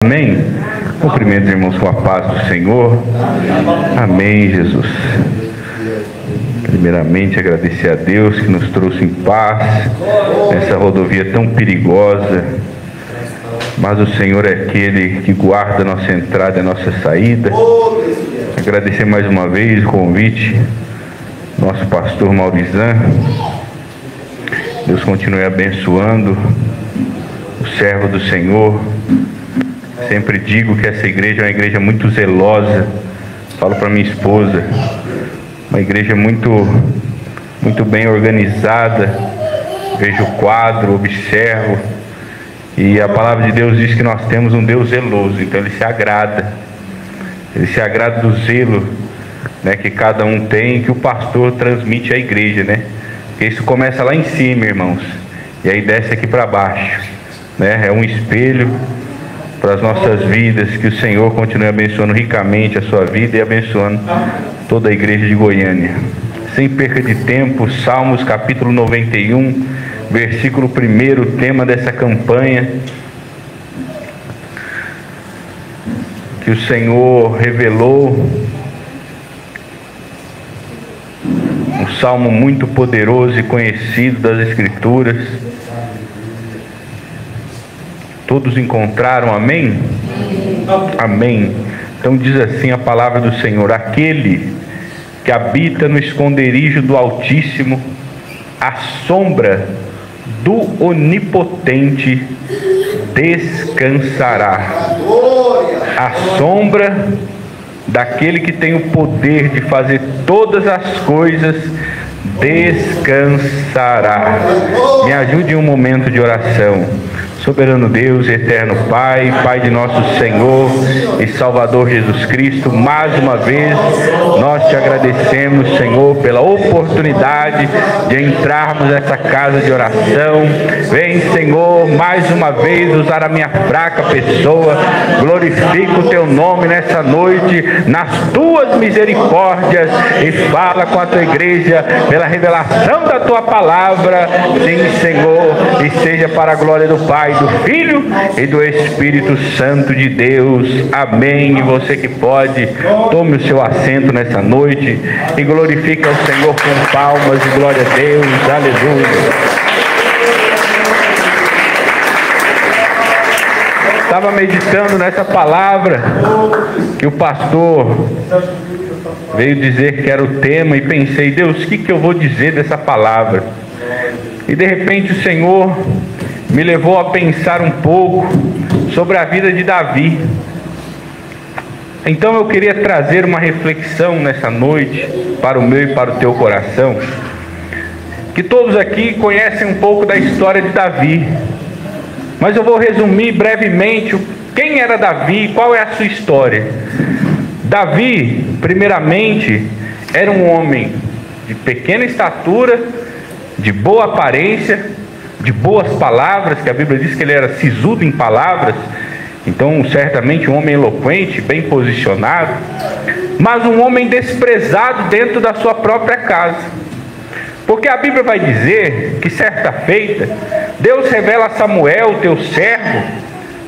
Amém? Cumprimento os irmãos com a paz do Senhor. Amém, Jesus. Primeiramente, agradecer a Deus que nos trouxe em paz nessa rodovia tão perigosa. Mas o Senhor é aquele que guarda a nossa entrada e a nossa saída. Agradecer mais uma vez o convite do nosso pastor Maurizan. Deus continue abençoando o servo do Senhor. Sempre digo que essa igreja é uma igreja muito zelosa. Falo para minha esposa, uma igreja muito bem organizada. Vejo o quadro, observo, e a palavra de Deus diz que nós temos um Deus zeloso. Então Ele se agrada do zelo, né, que cada um tem, que o pastor transmite à igreja, né? Isso começa lá em cima, irmãos, e aí desce aqui para baixo, né? É um espelho para as nossas vidas. Que o Senhor continue abençoando ricamente a sua vida e abençoando toda a igreja de Goiânia. Sem perca de tempo, Salmos capítulo 91, versículo 1, o tema dessa campanha que o Senhor revelou. Um salmo muito poderoso e conhecido das Escrituras. Todos encontraram, amém? Amém. Então diz assim a palavra do Senhor: aquele que habita no esconderijo do Altíssimo, à sombra do Onipotente descansará. À sombra daquele que tem o poder de fazer todas as coisas, descansará. Me ajude em um momento de oração. Soberano Deus, eterno Pai, Pai de nosso Senhor e Salvador Jesus Cristo, mais uma vez nós te agradecemos, Senhor, pela oportunidade de entrarmos nessa casa de oração. Vem, Senhor, mais uma vez usar a minha fraca pessoa. Glorifica o teu nome nessa noite, nas tuas misericórdias, e fala com a tua igreja pela revelação da tua palavra. Sim, Senhor, e seja para a glória do Pai, do Filho e do Espírito Santo de Deus. Amém. E você que pode, tome o seu assento nessa noite e glorifique ao Senhor com palmas e glória a Deus. Aleluia. Estava meditando nessa palavra que o pastor veio dizer que era o tema, e pensei: Deus, o que eu vou dizer dessa palavra? E de repente o Senhor me levou a pensar um pouco sobre a vida de Davi. Então eu queria trazer uma reflexão nessa noite para o meu e para o teu coração. Que todos aqui conhecem um pouco da história de Davi, mas eu vou resumir brevemente quem era Davi, qual é a sua história. Davi, primeiramente, era um homem de pequena estatura, de boa aparência, de boas palavras, que a Bíblia diz que ele era sisudo em palavras. Então certamente um homem eloquente, bem posicionado, mas um homem desprezado dentro da sua própria casa. Porque a Bíblia vai dizer que certa feita Deus revela a Samuel, teu servo.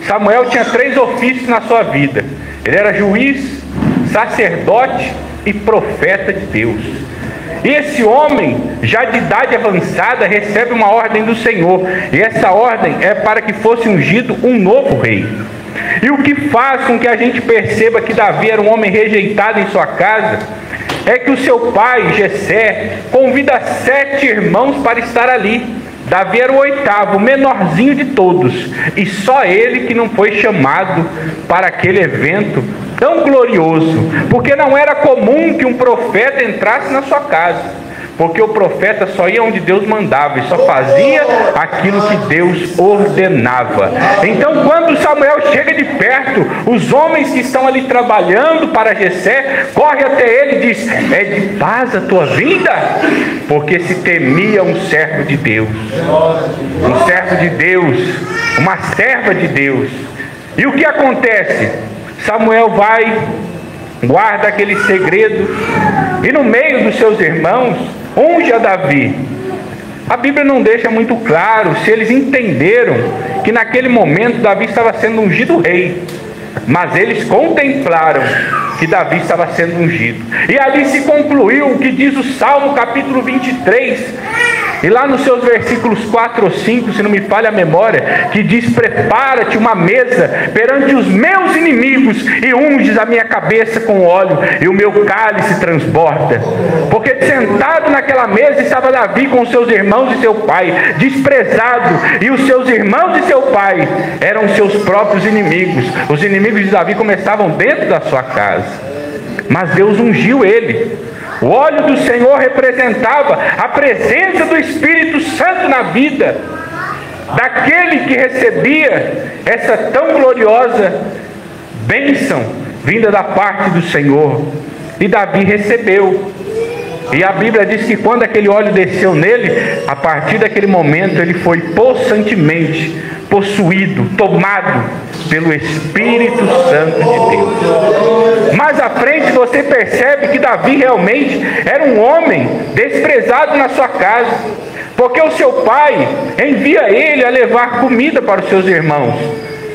Samuel tinha 3 ofícios na sua vida: ele era juiz, sacerdote e profeta de Deus. E esse homem, já de idade avançada, recebe uma ordem do Senhor, e essa ordem é para que fosse ungido um novo rei. E o que faz com que a gente perceba que Davi era um homem rejeitado em sua casa é que o seu pai, Jessé, convida 7 irmãos para estar ali. Davi era o 8º, o menorzinho de todos, e só ele que não foi chamado para aquele evento tão glorioso, porque não era comum que um profeta entrasse na sua casa, porque o profeta só ia onde Deus mandava e só fazia aquilo que Deus ordenava. Então, quando Samuel chega de perto, os homens que estão ali trabalhando para Jessé correm até ele e diz: é de paz a tua vinda? Porque se temia um servo de Deus, um servo de Deus, uma serva de Deus. E o que acontece? Samuel vai, guarda aquele segredo, e no meio dos seus irmãos unge a Davi. A Bíblia não deixa muito claro se eles entenderam que naquele momento Davi estava sendo ungido rei. mas eles contemplaram que Davi estava sendo ungido. E ali se concluiu o que diz o Salmo capítulo 23, e lá nos seus versículos 4 ou 5, se não me falha a memória, que diz: prepara-te uma mesa perante os meus inimigos, e unges a minha cabeça com óleo, e o meu cálice transborda. Porque sentado naquela mesa estava Davi com seus irmãos e seu pai, desprezado, e os seus irmãos e seu pai eram seus próprios inimigos. Os inimigos de Davi começavam dentro da sua casa, mas Deus ungiu ele. O óleo do Senhor representava a presença do Espírito Santo na vida daquele que recebia essa tão gloriosa bênção vinda da parte do Senhor. E Davi recebeu. E a Bíblia diz que quando aquele óleo desceu nele, a partir daquele momento ele foi possantemente possuído, tomado pelo Espírito Santo de Deus. Mais à frente você percebe que Davi realmente era um homem desprezado na sua casa, porque o seu pai envia ele a levar comida para os seus irmãos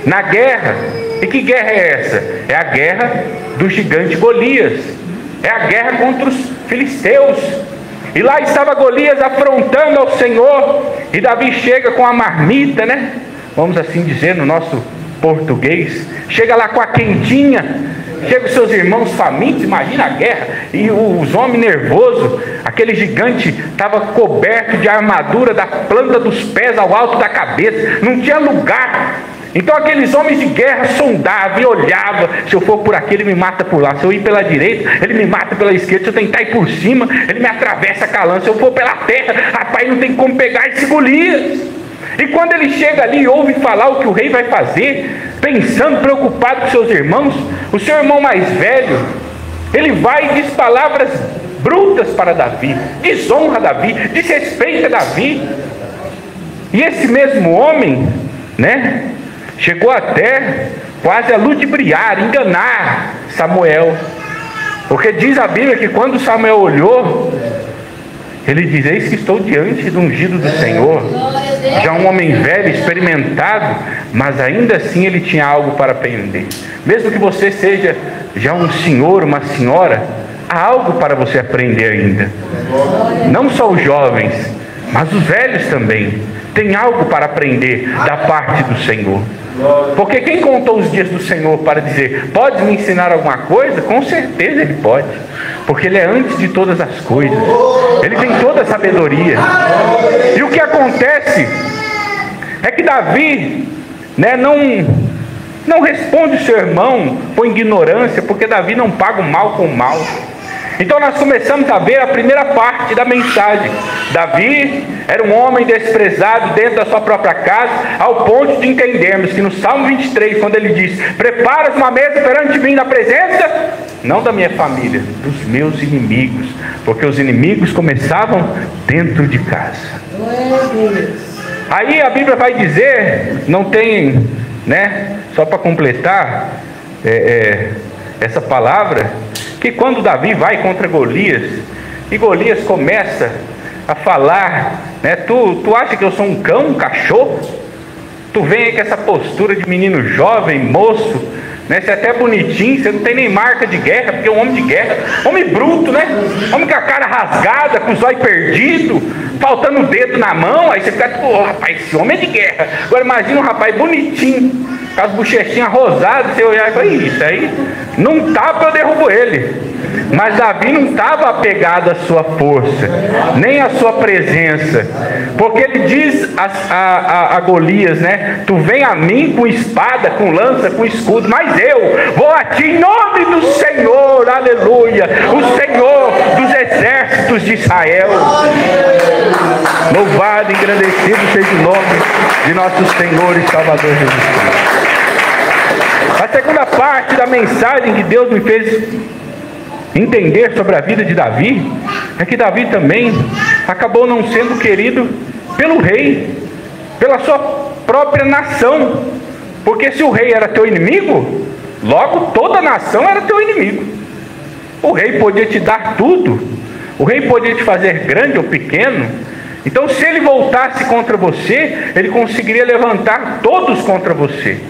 na guerra. E que guerra é essa? É a guerra do gigante Golias, é a guerra contra os filisteus. E lá estava Golias afrontando ao Senhor, e Davi chega com a marmita, né? Vamos assim dizer no nosso português, chega lá com a quentinha, chega os seus irmãos famintos, imagina a guerra, e os homens nervosos, aquele gigante estava coberto de armadura da planta dos pés ao alto da cabeça, não tinha lugar. Então aqueles homens de guerra sondavam e olhavam: se eu for por aqui ele me mata por lá, se eu ir pela direita ele me mata pela esquerda, se eu tentar ir por cima ele me atravessa com a lança, se eu for pela terra, rapaz, não tem como pegar esse Golias. E quando ele chega ali e ouve falar o que o rei vai fazer, pensando, preocupado com seus irmãos, o seu irmão mais velho, ele vai e diz palavras brutas para Davi, desonra Davi, desrespeita Davi. E esse mesmo homem, né, chegou até quase a ludibriar, enganar Samuel. Porque diz a Bíblia que quando Samuel olhou, ele diz: eis que estou diante do ungido do Senhor. Já um homem velho, experimentado, mas ainda assim ele tinha algo para aprender. Mesmo que você seja já um senhor, uma senhora, há algo para você aprender ainda. Não só os jovens, mas os velhos também têm algo para aprender da parte do Senhor. Porque quem contou os dias do Senhor para dizer: pode me ensinar alguma coisa? Com certeza ele pode, porque ele é antes de todas as coisas, ele tem toda a sabedoria. E o que acontece é que Davi, né, não responde o seu irmão com ignorância, porque Davi não paga o mal com o mal. Então nós começamos a ver a primeira parte da mensagem. Davi era um homem desprezado dentro da sua própria casa, ao ponto de entendermos que no Salmo 23, quando ele diz: preparas uma mesa perante mim na presença, não da minha família, dos meus inimigos, porque os inimigos começavam dentro de casa. Aí a Bíblia vai dizer, não tem, né, só para completar essa palavra, que quando Davi vai contra Golias, e Golias começa a falar, né, tu acha que eu sou um cão, um cachorro? Tu vem aí com essa postura de menino jovem, moço, né, você é até bonitinho, você não tem nem marca de guerra, porque é um homem de guerra, homem bruto, né, homem com a cara rasgada, com os olhos perdidos, faltando o dedo na mão. Aí você fica tipo: oh, rapaz, esse homem é de guerra. Agora imagina um rapaz bonitinho, com as bochechinhas rosadas, você olhar e falar: isso aí, não tapa eu derrubo ele. Mas Davi não estava apegado à sua força, nem à sua presença, porque ele diz a Golias, né, tu vem a mim com espada, com lança, com escudo, mas eu vou a ti em nome do Senhor, aleluia, o Senhor dos exércitos de Israel. Louvado e engrandecido seja o nome de nosso Senhor e Salvador Jesus Cristo. A segunda parte da mensagem que Deus me fez entender sobre a vida de Davi é que Davi também acabou não sendo querido pelo rei, pela sua própria nação. Porque se o rei era teu inimigo, logo toda a nação era teu inimigo. O rei podia te dar tudo, o rei podia te fazer grande ou pequeno. Então se ele voltasse contra você, ele conseguiria levantar todos contra você.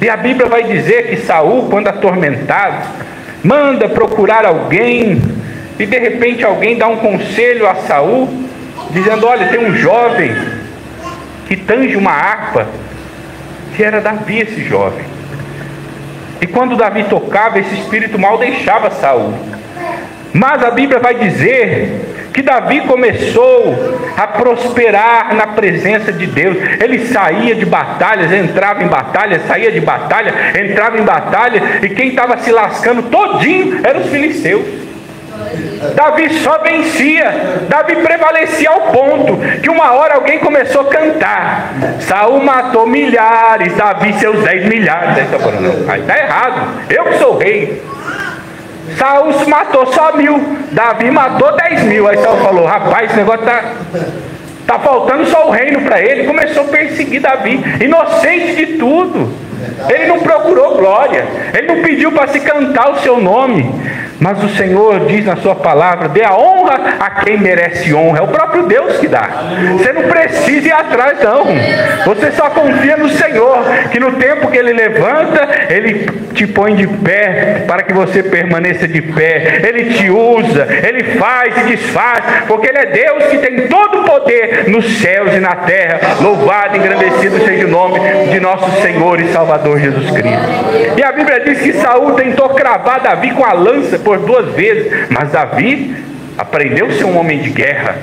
E a Bíblia vai dizer que Saul, quando atormentado, manda procurar alguém, e de repente alguém dá um conselho a Saul, dizendo: olha, tem um jovem que tange uma harpa, que era Davi esse jovem. E quando Davi tocava, esse espírito mal deixava Saul. Mas a Bíblia vai dizer que Davi começou a prosperar na presença de Deus. Ele saía de batalhas, entrava em batalha, saía de batalha, entrava em batalha, e quem estava se lascando todinho eram os filisteus. Davi só vencia, Davi prevalecia ao ponto que uma hora alguém começou a cantar: Saul matou milhares, Davi seus 10 milhares. Aí está errado, eu que sou rei. Saul matou só 1000, Davi matou 10.000. Aí Saul falou: rapaz, esse negócio tá faltando só o reino para ele. Começou a perseguir Davi, inocente de tudo. Ele não procurou glória, ele não pediu para se cantar o seu nome. Mas o Senhor diz na sua palavra: dê a honra a quem merece honra. É o próprio Deus que dá. Você não precisa ir atrás não. Você só confia no Senhor, que no tempo que Ele levanta, Ele te põe de pé, para que você permaneça de pé. Ele te usa, Ele faz e desfaz, porque Ele é Deus que tem todo o poder nos céus e na terra. Louvado e engrandecido seja o nome de nosso Senhor e Salvador Jesus Cristo. E a Bíblia diz que Saul tentou cravar Davi com a lança por 2 vezes, mas Davi aprendeu a ser um homem de guerra,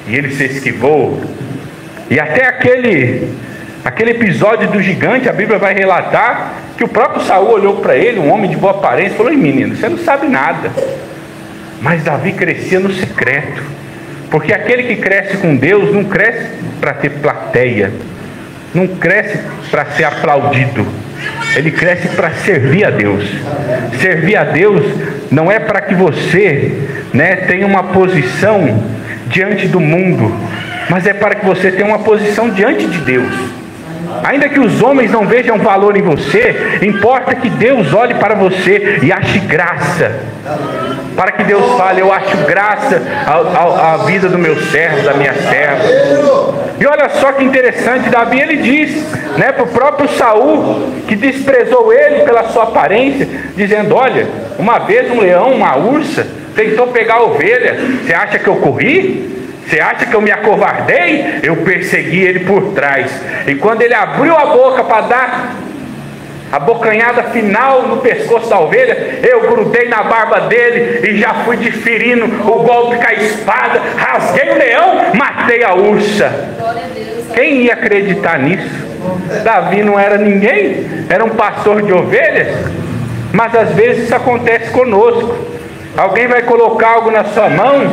e ele se esquivou. E até aquele episódio do gigante, a Bíblia vai relatar que o próprio Saul olhou para ele, um homem de boa aparência, e falou: menino, você não sabe nada. Mas Davi crescia no secreto, porque aquele que cresce com Deus não cresce para ter plateia, não cresce para ser aplaudido, ele cresce para servir a Deus. Servir a Deus não é para que você, tenha uma posição diante do mundo, mas é para que você tenha uma posição diante de Deus. Ainda que os homens não vejam valor em você, importa que Deus olhe para você e ache graça, para que Deus fale: eu acho graça à vida do meu servo, da minha serva. E olha só que interessante, Davi ele diz para o próprio Saul, que desprezou ele pela sua aparência, dizendo: olha, uma vez um leão, uma ursa, tentou pegar a ovelha, você acha que eu corri? Você acha que eu me acovardei? Eu persegui ele por trás, e quando ele abriu a boca para dar a bocanhada final no pescoço da ovelha, eu grudei na barba dele e já fui desferindo o golpe com a espada, rasguei o leão, matei a ursa. Quem ia acreditar nisso? Davi não era ninguém, era um pastor de ovelhas. Mas às vezes isso acontece conosco. Alguém vai colocar algo na sua mão,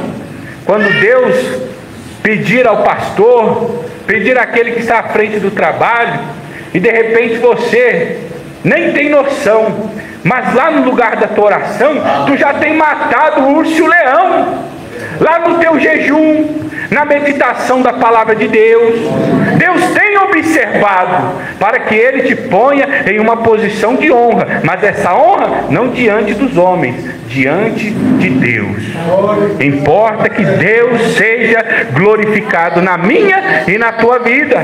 quando Deus pedir ao pastor, pedir àquele que está à frente do trabalho, e de repente você nem tem noção, mas lá no lugar da tua oração, tu já tem matado o urso e o leão. Lá no teu jejum, na meditação da palavra de Deus, Deus tem observado, para que Ele te ponha em uma posição de honra, mas essa honra não diante dos homens, diante de Deus. Importa que Deus seja glorificado na minha e na tua vida.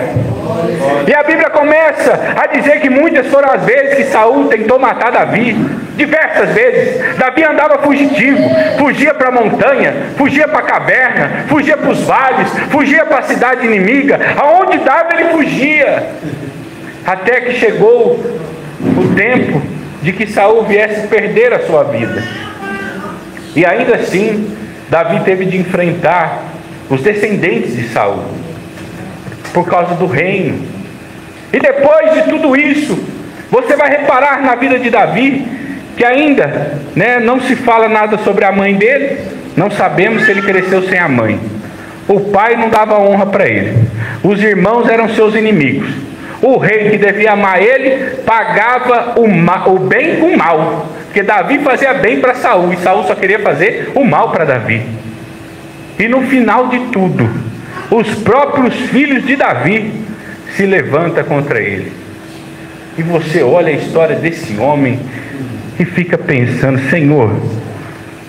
E a Bíblia começa a dizer que muitas foram as vezes que Saul tentou matar Davi. Diversas vezes. Davi andava fugitivo, fugia para a montanha, fugia para a caverna, fugia para os vales, fugia para a cidade inimiga. Aonde dava ele fugia, até que chegou o tempo de que Saul viesse perder a sua vida. E ainda assim Davi teve de enfrentar os descendentes de Saul por causa do reino. E depois de tudo isso, você vai reparar na vida de Davi que ainda não se fala nada sobre a mãe dele. Não sabemos se ele cresceu sem a mãe. O pai não dava honra para ele, os irmãos eram seus inimigos. O rei, que devia amar ele, pagava o bem com o mal, porque Davi fazia bem para Saul, e Saul só queria fazer o mal para Davi. E no final de tudo, os próprios filhos de Davi se levantam contra ele. E você olha a história desse homem e fica pensando: Senhor,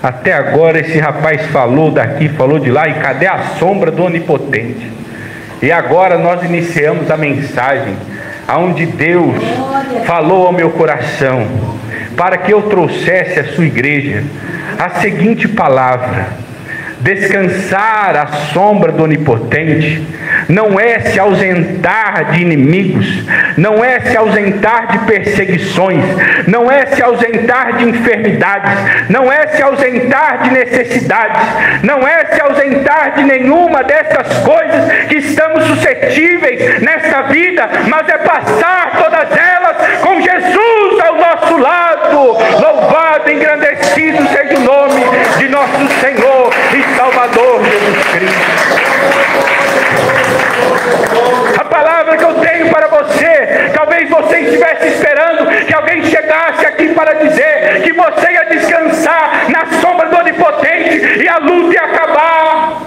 até agora esse rapaz falou daqui, falou de lá, e cadê a sombra do Onipotente? E agora nós iniciamos a mensagem aonde Deus falou ao meu coração para que eu trouxesse à sua igreja a seguinte palavra: descansar à sombra do Onipotente não é se ausentar de inimigos, não é se ausentar de perseguições, não é se ausentar de enfermidades, não é se ausentar de necessidades, não é se ausentar de nenhuma dessas coisas que estamos suscetíveis nesta vida, mas é passar todas elas com Jesus ao nosso lado. Louvado e engrandecido seja o nome de nosso Senhor e Salvador Jesus Cristo. A palavra que eu tenho para você, talvez você estivesse esperando que alguém chegasse aqui para dizer que você ia descansar na sombra do Onipotente e a luta ia acabar.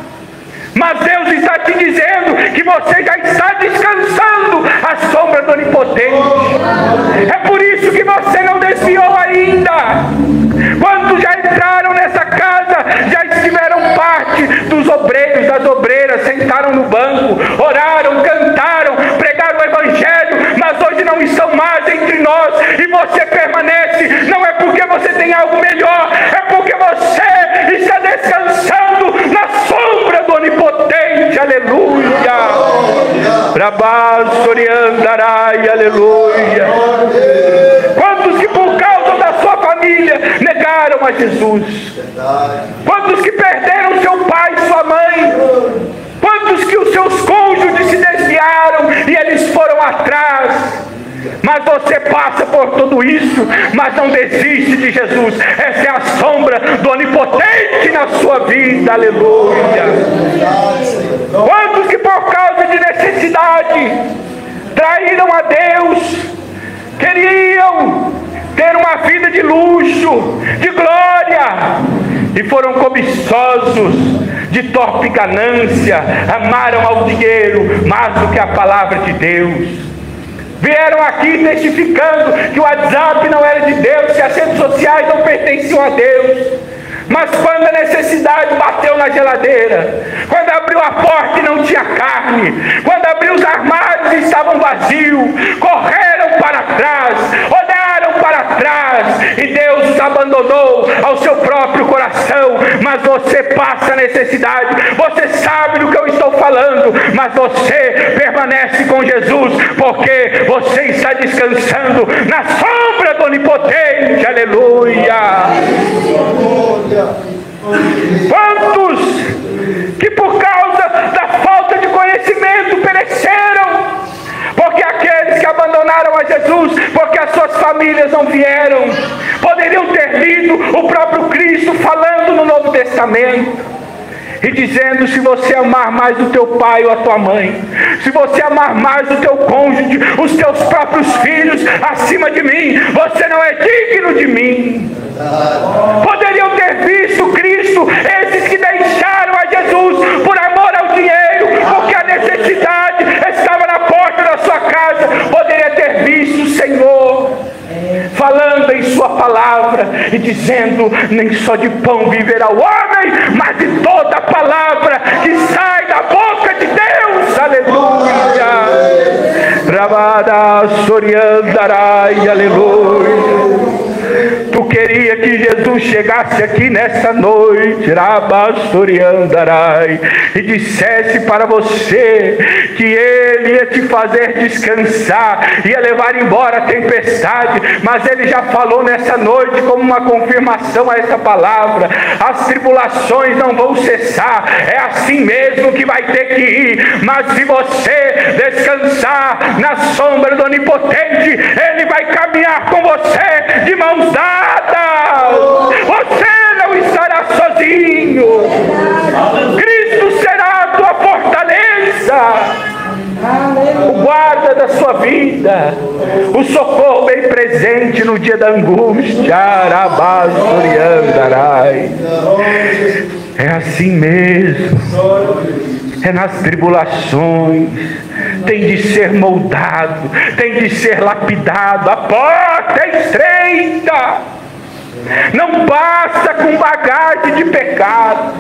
Mas Deus está te dizendo que você já está descansando à sombra do Onipotente. É por isso que você não desviou ainda. Quantos já entraram nessa casa, já estiveram parte dos obreiros, das obreiras, sentaram no banco, oraram, cantaram, pregaram o Evangelho, mas hoje não estão mais entre nós, e você permanece. Não é porque você tem algo melhor, é porque você está descansando na sombra do Onipotente. Aleluia. Rabasoriandarai, aleluia. Quantos que por causa da sua família negaram a Jesus? Quantos que perderam seu pai e sua mãe? Quantos que os seus cônjuges se desviaram e eles foram atrás? Mas você passa por tudo isso, mas não desiste de Jesus. Essa é a sombra do Onipotente na sua vida, aleluia. Quantos que por causa de necessidade traíram a Deus, queriam ter uma vida de luxo, de glória, e foram cobiçosos de torpe ganância, amaram ao dinheiro mais do que a palavra de Deus. Vieram aqui testificando que o WhatsApp não era de Deus, que as redes sociais não pertenciam a Deus. Mas quando a necessidade bateu na geladeira, quando abriu a porta e não tinha carne, quando abriu os armários e estavam vazios, correram para trás, olharam para trás, e Deus os abandonou ao seu próprio coração. Mas você passa necessidade, você sabe do que eu estou falando, mas você permanece com Jesus, porque você está descansando na sombra do Onipotente, aleluia. Quantos que por causa da falta de conhecimento pereceram? Porque aqueles que abandonaram a Jesus, porque as suas famílias não vieram, poderiam ter lido o próprio Cristo falando no Novo Testamento e dizendo: se você amar mais o teu pai ou a tua mãe, se você amar mais o teu cônjuge, os teus próprios filhos acima de mim, você não é digno de mim. Poderiam ter visto Cristo, esses que deixaram a Jesus por amor ao dinheiro, porque a necessidade estava na porta da sua casa. Poderia ter visto o Senhor falando em sua palavra e dizendo: nem só de pão viverá o homem, mas de toda a palavra que sai da boca de Deus, aleluia. Rabada soriandarai, aleluia. Tu queria que Jesus chegasse aqui nessa noite, Rabastoriandarai, e dissesse para você que Ele ia te fazer descansar, ia levar embora a tempestade, mas Ele já falou nessa noite como uma confirmação a essa palavra: as tribulações não vão cessar, é assim mesmo que vai ter que ir, mas se você descansar na sombra do Onipotente, Ele vai caminhar com você de mãos dadas. Você não estará sozinho. Cristo será a tua fortaleza, o guarda da sua vida, o socorro bem presente no dia da angústia. É assim mesmo. É nas tribulações, tem de ser moldado, tem de ser lapidado. A porta é estreita, não basta com bagagem de pecado.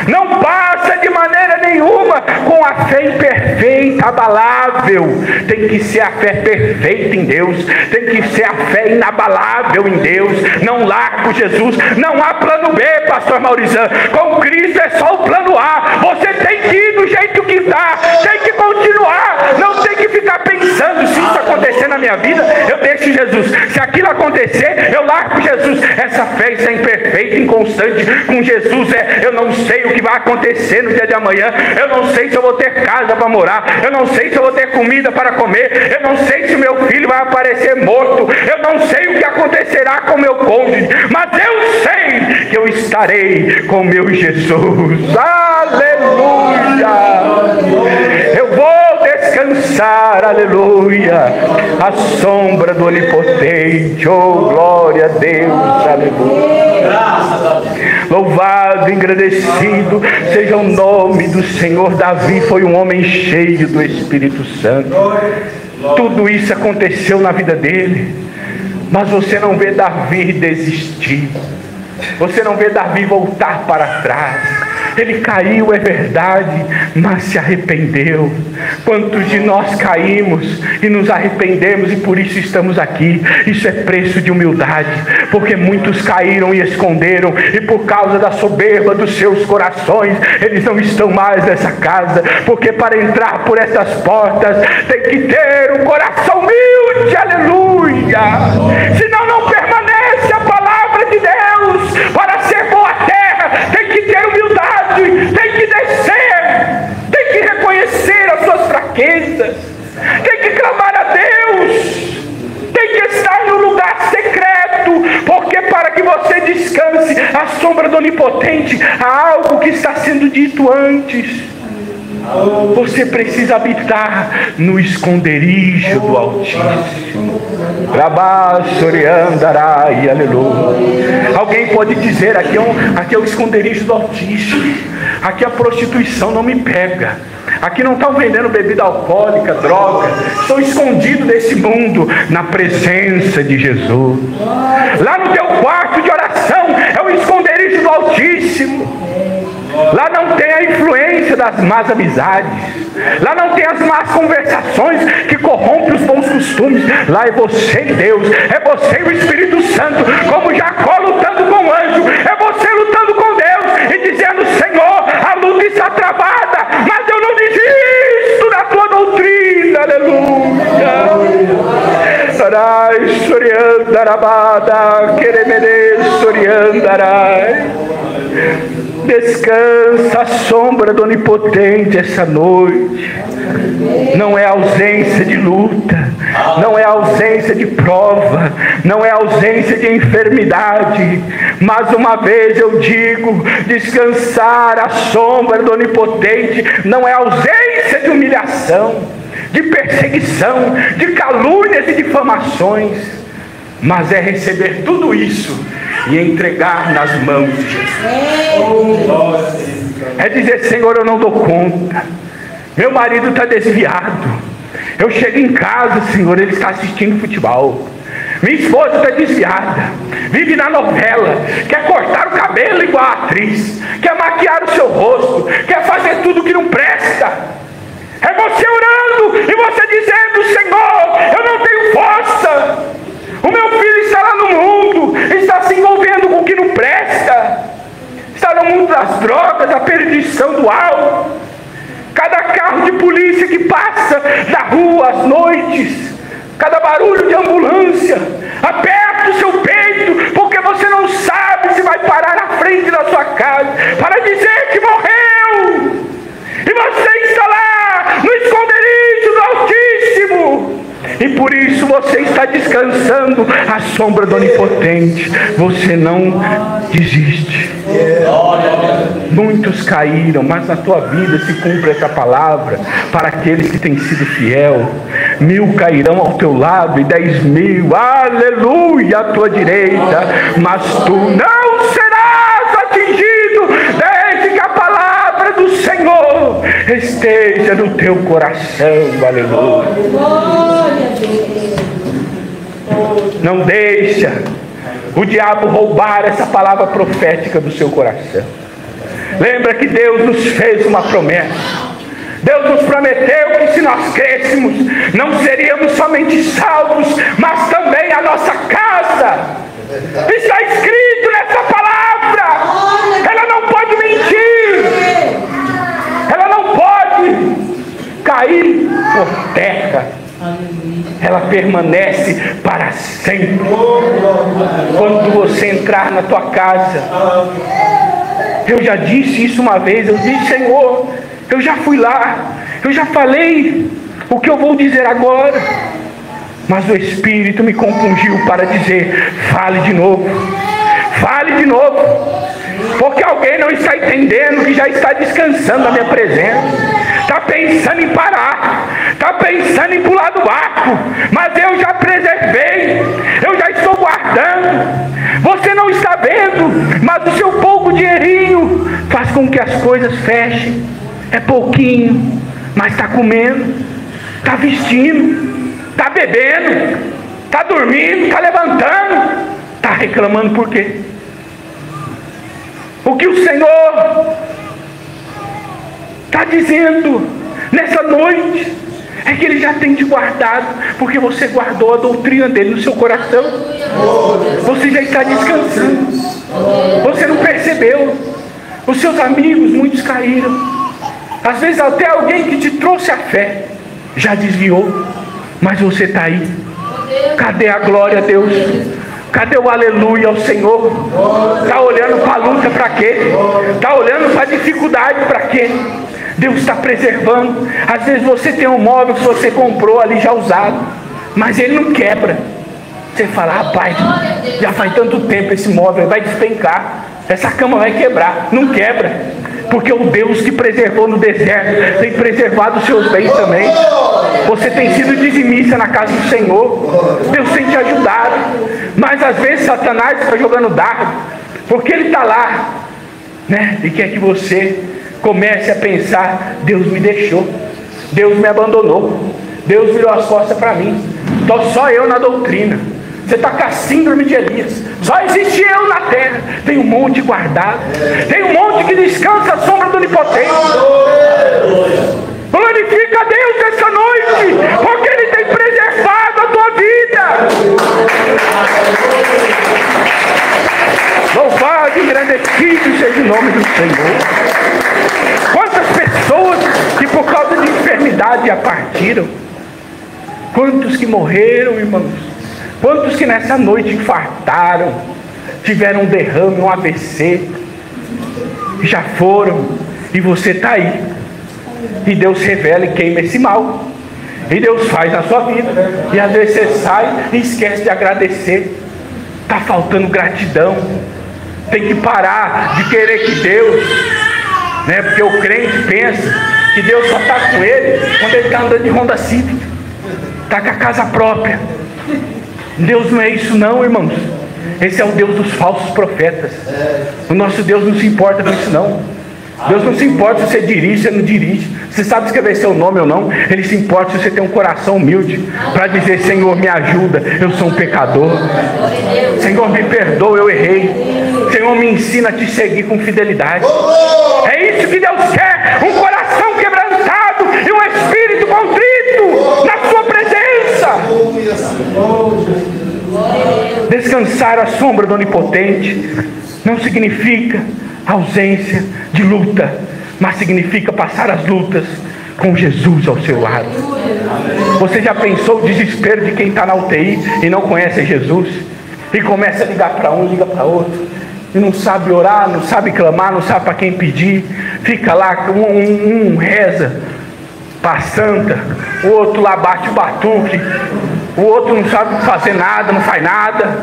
Não passa de maneira nenhuma com a fé imperfeita, abalável. Tem que ser a fé perfeita em Deus. Tem que ser a fé inabalável em Deus. Não largo Jesus. Não há plano B, pastor Maurizão. Com Cristo é só o plano A. Você tem que ir do jeito que está. Tem que continuar. Não tem que ficar pensando: se isso acontecer na minha vida, eu deixo Jesus. Se aquilo acontecer, eu largo Jesus. Essa fé está imperfeita, inconstante. Com Jesus eu não sei o que vai acontecer no dia de amanhã. Eu não sei se eu vou ter casa para morar. Eu não sei se eu vou ter comida para comer. Eu não sei se o meu filho vai aparecer morto. Eu não sei o que acontecerá com o meu cônjuge. Mas eu sei que eu estarei com o meu Jesus. Aleluia! Eu vou descansar, aleluia, à sombra do Onipotente. Oh, glória a Deus, aleluia. Louvado, engrandecido seja o nome do Senhor. Davi foi um homem cheio do Espírito Santo. Tudo isso aconteceu na vida dele, mas você não vê Davi desistir. Você não vê Davi voltar para trás. Ele caiu, é verdade, mas se arrependeu. Quantos de nós caímos e nos arrependemos e por isso estamos aqui? Isso é preço de humildade, porque muitos caíram e esconderam, e por causa da soberba dos seus corações, eles não estão mais nessa casa, porque para entrar por essas portas tem que ter um coração humilde, aleluia. Senão não permanece a palavra de Deus. Para ser boa terra tem que ter humildade, tem que descer, tem que reconhecer as suas fraquezas, tem que clamar a Deus, tem que estar no lugar secreto, porque para que você descanse à sombra do Onipotente, há algo que está sendo dito antes. Você precisa habitar no esconderijo do Altíssimo. Rabasoriandarai, aleluia. Alguém pode dizer: aqui é o esconderijo do Altíssimo. Aqui a prostituição não me pega. Aqui não estão vendendo bebida alcoólica, droga. Estou escondido desse mundo na presença de Jesus. Lá no teu quarto de oração é o esconderijo do Altíssimo. Lá não tem a influência das más amizades. Lá não tem as más conversações que corrompem os bons costumes. Lá é você e Deus. É você e o Espírito Santo, como Jacó lutando com o anjo. É você lutando com Deus e dizendo: Senhor, a luta está travada, mas eu não desisto da tua doutrina. Aleluia. Sarai, soriandarabada, queremene, soriandarai. Descansa à sombra do Onipotente essa noite. Não é ausência de luta, não é ausência de prova, não é ausência de enfermidade. Mais uma vez eu digo: descansar à sombra do Onipotente não é ausência de humilhação, de perseguição, de calúnias e difamações, mas é receber tudo isso e entregar nas mãos de Jesus. É dizer: Senhor, eu não dou conta, meu marido está desviado. Eu chego em casa, Senhor, ele está assistindo futebol. Minha esposa está desviada, vive na novela, quer cortar o cabelo igual a atriz, quer maquiar o seu rosto, quer fazer tudo que não presta. É você orando e você dizendo: Senhor, eu não tenho força. O meu filho está lá no mundo, está se envolvendo com o que não presta, está no mundo das drogas, da perdição do álcool. Cada carro de polícia que passa na rua às noites, cada barulho de ambulância, aperta o seu peito, porque você não sabe se vai parar na frente da sua casa para dizer que morreu. E você está lá no esconderijo do Altíssimo, e por isso você está descansando à sombra do Onipotente. Você não desiste. Muitos caíram, mas na tua vida se cumpre essa palavra para aqueles que têm sido fiel. 1000 cairão ao teu lado e 10.000, aleluia, à tua direita, mas tu não serás atingido, desde que a palavra do Senhor esteja no teu coração. Aleluia. Não deixa o diabo roubar essa palavra profética do seu coração. Lembra que Deus nos fez uma promessa. Deus nos prometeu que se nós crescêssemos, não seríamos somente salvos, mas também a nossa casa. Está escrito nessa palavra. Ela não pode mentir. Ela não pode cair por terra. Ela permanece para sempre. Quando você entrar na tua casa, eu já disse isso uma vez. Eu disse: Senhor, eu já fui lá, eu já falei o que eu vou dizer agora, mas o Espírito me compungiu para dizer: fale de novo, fale de novo, porque alguém não está entendendo que já está descansando na minha presença, está pensando em parar, está pensando em pular do barco, mas eu já preservei, eu já estou guardando. Você não está vendo, mas o seu pouco dinheirinho faz com que as coisas fechem. É pouquinho, mas está comendo, está vestindo, está bebendo, está dormindo, está levantando, está reclamando por quê? O que o Senhor está dizendo nessa noite é que Ele já tem te guardado, porque você guardou a doutrina dEle no seu coração. Você já está descansando. Você não percebeu. Os seus amigos, muitos caíram. Às vezes até alguém que te trouxe a fé já desviou, mas você está aí. Cadê a glória a Deus? Cadê o aleluia ao Senhor? Está olhando para a luta para quê? Está olhando para a dificuldade para quê? Deus está preservando. Às vezes você tem um móvel que você comprou ali já usado, mas ele não quebra. Você fala: rapaz, já faz tanto tempo esse móvel vai despencar, essa cama vai quebrar. Não quebra, porque o Deus que preservou no deserto tem preservado os seus bens também. Você tem sido dizimista na casa do Senhor. Deus tem te ajudado. Mas às vezes Satanás está jogando dardo, porque ele está lá, né? E quer que você comece a pensar: Deus me deixou, Deus me abandonou, Deus virou as costas para mim, estou só eu na doutrina. Você está com a síndrome de Elias. Só existe eu na terra. Tem um monte guardado. Tem um monte que descansa à sombra do Onipotente. Glorifica a Deus essa noite, porque Ele tem preservado a tua vida. Louvado e engrandecido seja o nome do Senhor. Quantas pessoas que por causa de enfermidade já partiram? Quantos que morreram, irmãos? Quantos que nessa noite infartaram, tiveram um derrame, um AVC, já foram, e você está aí, e Deus revela e queima esse mal, e Deus faz na sua vida, e às vezes você sai e esquece de agradecer. Está faltando gratidão. Tem que parar de querer que Deus, né, porque o crente pensa que Deus só está com ele quando ele está andando de Honda Civic, está com a casa própria. Deus não é isso não, irmãos. Esse é o Deus dos falsos profetas. O nosso Deus não se importa com isso não. Deus não se importa se você dirige, se você não dirige, você sabe escrever seu nome ou não. Ele se importa se você tem um coração humilde para dizer: Senhor, me ajuda, eu sou um pecador. Senhor, me perdoa, eu errei. Senhor, me ensina a te seguir com fidelidade. É isso que Deus quer, um coração quebrantado e um espírito contrito na sua presença. Descansar à sombra do Onipotente não significa ausência de luta, mas significa passar as lutas com Jesus ao seu lado. Você já pensou o desespero de quem está na UTI e não conhece Jesus? E começa a ligar para um, liga para outro, e não sabe orar, não sabe clamar, não sabe para quem pedir. Fica lá, um reza para a santa, o outro lá bate o batuque, o outro não sabe fazer nada, não faz nada,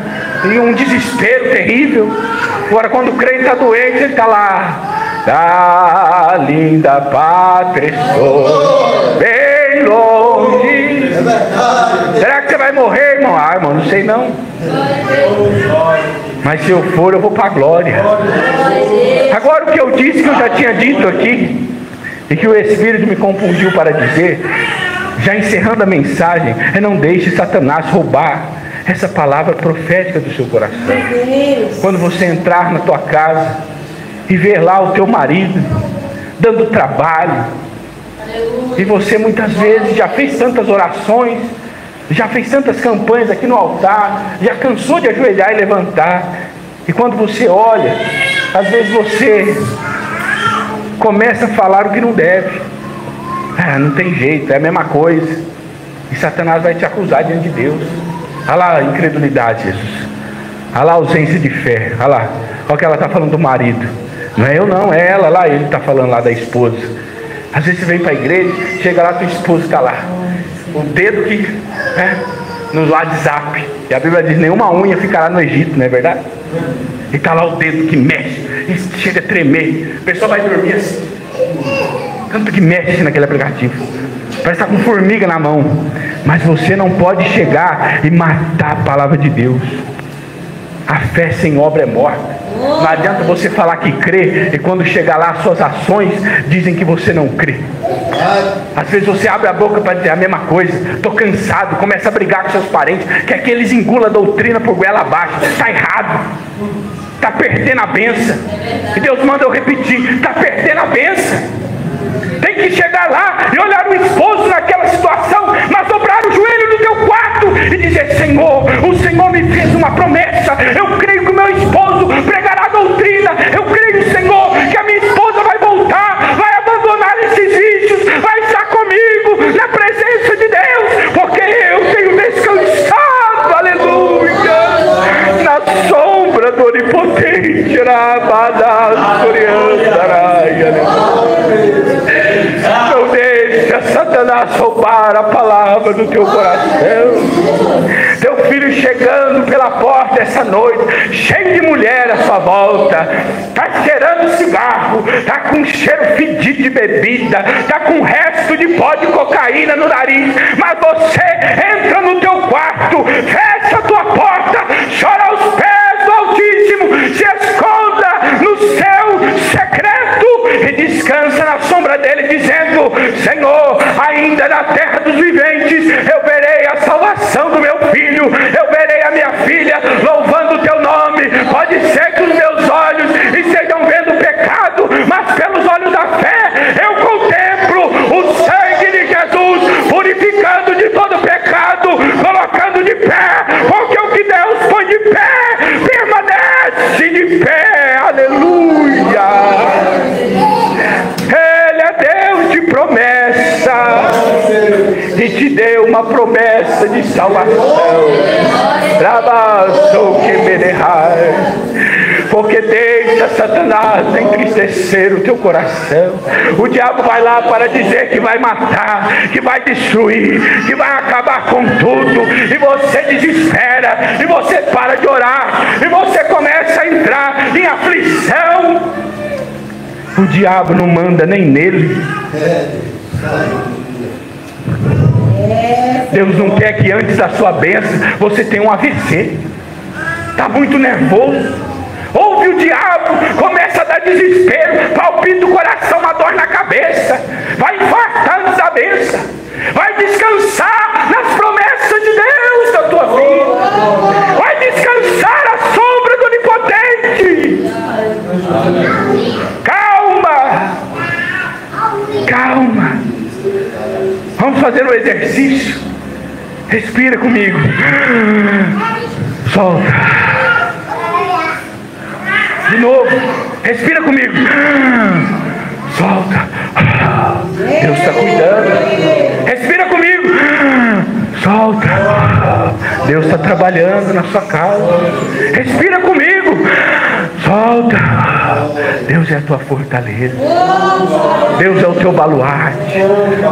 e um desespero terrível. Agora quando o crente está doente, ele está lá: da linda pátria estou, bem longe. Será que você vai morrer, irmão? Ah, irmão, não sei não. Mas se eu for, eu vou para a glória. Agora o que eu disse, que eu já tinha dito aqui, e que o Espírito me confundiu para dizer, já encerrando a mensagem, é: não deixe Satanás roubar essa palavra profética do seu coração. Quando você entrar na tua casa e ver lá o teu marido dando trabalho. E você muitas vezes já fez tantas orações, já fez tantas campanhas aqui no altar, já cansou de ajoelhar e levantar. E quando você olha, às vezes você começa a falar o que não deve. Não tem jeito, é a mesma coisa. E Satanás vai te acusar diante de Deus. Olha lá a incredulidade, Jesus. Olha lá a ausência de fé. Olha lá, olha o que ela está falando do marido. Não é eu não, é ela lá. Ele está falando lá da esposa. Às vezes você vem para a igreja, chega lá, tua esposa está lá. O dedo que no WhatsApp. E a Bíblia diz, nenhuma unha ficará no Egito, não é verdade? E está lá o dedo que mexe, e chega a tremer. A pessoa vai dormir assim, tanto que mexe naquele aplicativo, parece estar com formiga na mão. Mas você não pode chegar e matar a palavra de Deus. A fé sem obra é morta. Não adianta você falar que crê, e quando chegar lá, suas ações dizem que você não crê. Às vezes você abre a boca para dizer a mesma coisa. Estou cansado, começa a brigar com seus parentes, quer que eles engulam a doutrina por goela abaixo. Está errado, está perdendo a bênção. E Deus manda eu repetir, está perdendo a bênção. Tem que chegar lá e olhar o esposo naquela situação, mas dobrar o joelho no teu quarto e dizer, Senhor, o Senhor me fez uma promessa. Eu creio que o meu esposo pregará a doutrina. Eu creio, Senhor, que a minha esposa vai voltar, vai abandonar esses vícios, vai estar comigo na presença de Deus, porque eu tenho descansado, aleluia, na sombra do Onipotente. Não deixa Satanás roubar a palavra do teu coração. Teu filho chegando pela porta essa noite, cheio de mulher à sua volta, está cheirando cigarro, está com cheiro fedido de bebida, está com resto de pó de cocaína no nariz, mas você entra no teu quarto, fecha a tua porta, chora aos pés do Altíssimo, se esconda no seu secreto e descansa na sombra dele, dizendo, Senhor, ainda na terra dos viventes eu verei a salvação do meu filho, eu verei a minha filha louvando o teu nome. Pode ser que os meus olhos estejam vendo pecado, mas pelos olhos da fé eu contemplo o sangue de Jesus purificando de todo pecado, colocando de pé, porque o que Deus põe de pé permanece de pé. Aleluia. Ele é Deus de promessa e te deu uma promessa de salvação. Porque deixa Satanás entristecer o teu coração. O diabo vai lá para dizer que vai matar, que vai destruir, que vai acabar com tudo, e você desespera, e você para de orar, e você começa a entrar em aflição. O diabo não manda nem nele. Deus não quer que antes da sua bênção você tenha um AVC. Está muito nervoso. Ouve o diabo, começa a dar desespero, palpita o coração, uma dor na cabeça. Vai infartar antes da bênção. Vai descansar nas promessas de Deus da tua vida. Vai descansar à sombra do Onipotente. Calma. Calma. Vamos fazer um exercício. Respira comigo. Solta. De novo. Respira comigo. Solta. Deus está cuidando. Respira comigo. Solta. Deus está trabalhando na sua casa. Respira comigo. Solta. Deus é a tua fortaleza. Deus é o teu baluarte.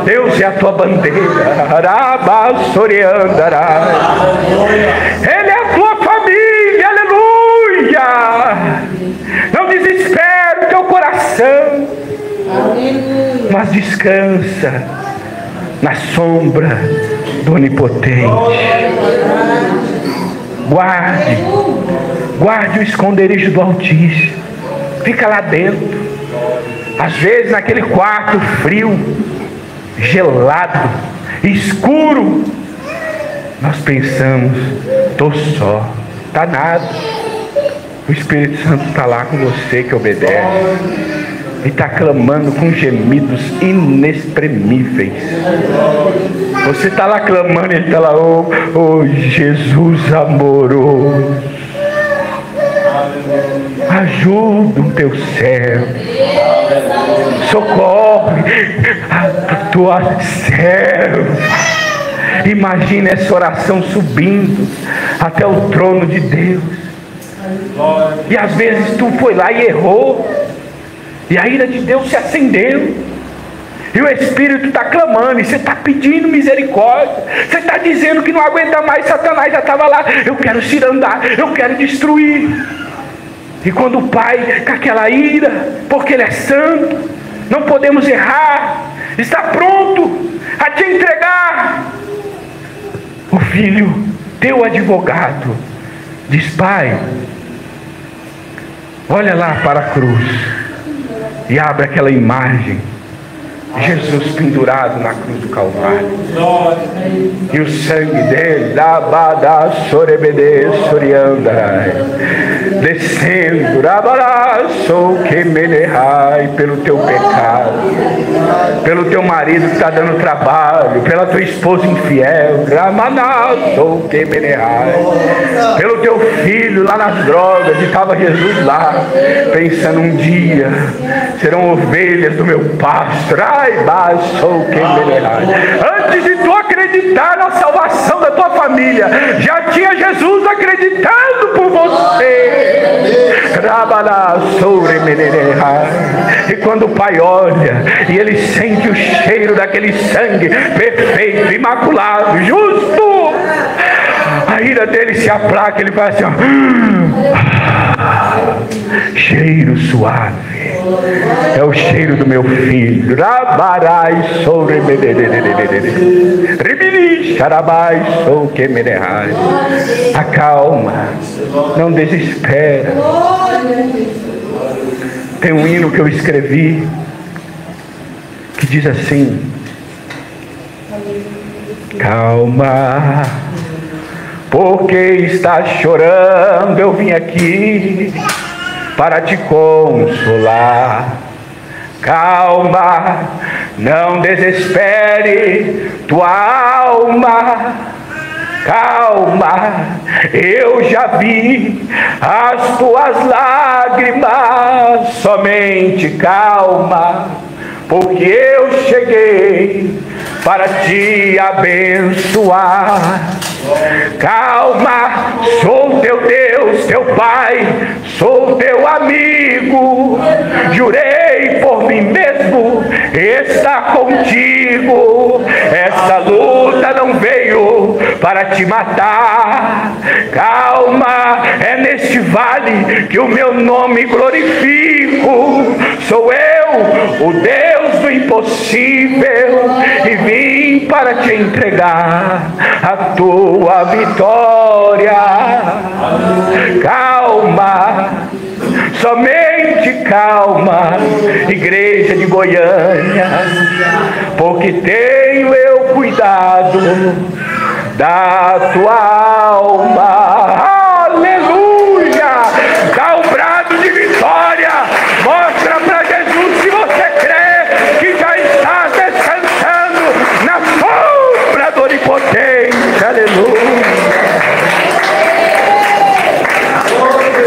Deus é a tua bandeira. Ele é a tua família. Aleluia. Não desespera o teu coração, mas descansa na sombra do Onipotente. Guarde o esconderijo do Altíssimo. Fica lá dentro. Às vezes naquele quarto frio, gelado, escuro, nós pensamos, estou só, está nada. O Espírito Santo está lá com você que obedece. E está clamando com gemidos inexprimíveis. Você está lá clamando e ele está lá, oh Jesus amoroso, ajuda o teu servo, socorre a tua serva. Imagina essa oração subindo até o trono de Deus. E às vezes tu foi lá e errou, e a ira de Deus se acendeu, e o Espírito está clamando, e você está pedindo misericórdia, você está dizendo que não aguenta mais. Satanás já estava lá, eu quero cirandar, eu quero destruir. E quando o Pai, com aquela ira, porque Ele é santo, não podemos errar, está pronto a te entregar, o Filho, teu advogado, diz: Pai, olha lá para a cruz, e abre aquela imagem, Jesus pendurado na cruz do Calvário, e o sangue dele, descendo, pelo teu pecado, pelo teu marido que está dando trabalho, pela tua esposa infiel, pelo teu filho lá nas drogas, e estava Jesus lá, pensando: um dia serão ovelhas do meu pasto. Antes de tu acreditar na salvação da tua família, já tinha Jesus acreditado por você. E quando o Pai olha e ele sente o cheiro daquele sangue perfeito, imaculado, justo, a ira dele se aplaca. Ele faz assim, ó, cheiro suave, é o cheiro do meu filho. Acalma, não desespera. Tem um hino que eu escrevi que diz assim: calma, porque estás chorando, eu vim aqui para te consolar. Calma, não desespere tua alma. Calma, eu já vi as tuas lágrimas. Somente calma, porque eu cheguei para te abençoar. Calma, sou teu Deus, teu Pai, sou teu amigo. Jurei por mim mesmo estar contigo. Essa luta não veio para te matar. Calma, é neste vale que o meu nome glorifico. Sou eu, o Deus do impossível, e vim para te entregar a tua vitória. Calma, somente calma, igreja de Goiânia, porque tenho eu cuidado da tua alma. Aleluia! Dá um brado de vitória, mostra para Jesus se você crê que já está descansando na sombra do Onipotente. Aleluia!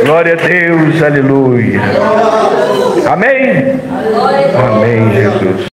Glória a Deus, aleluia. Amém? Amém, Jesus.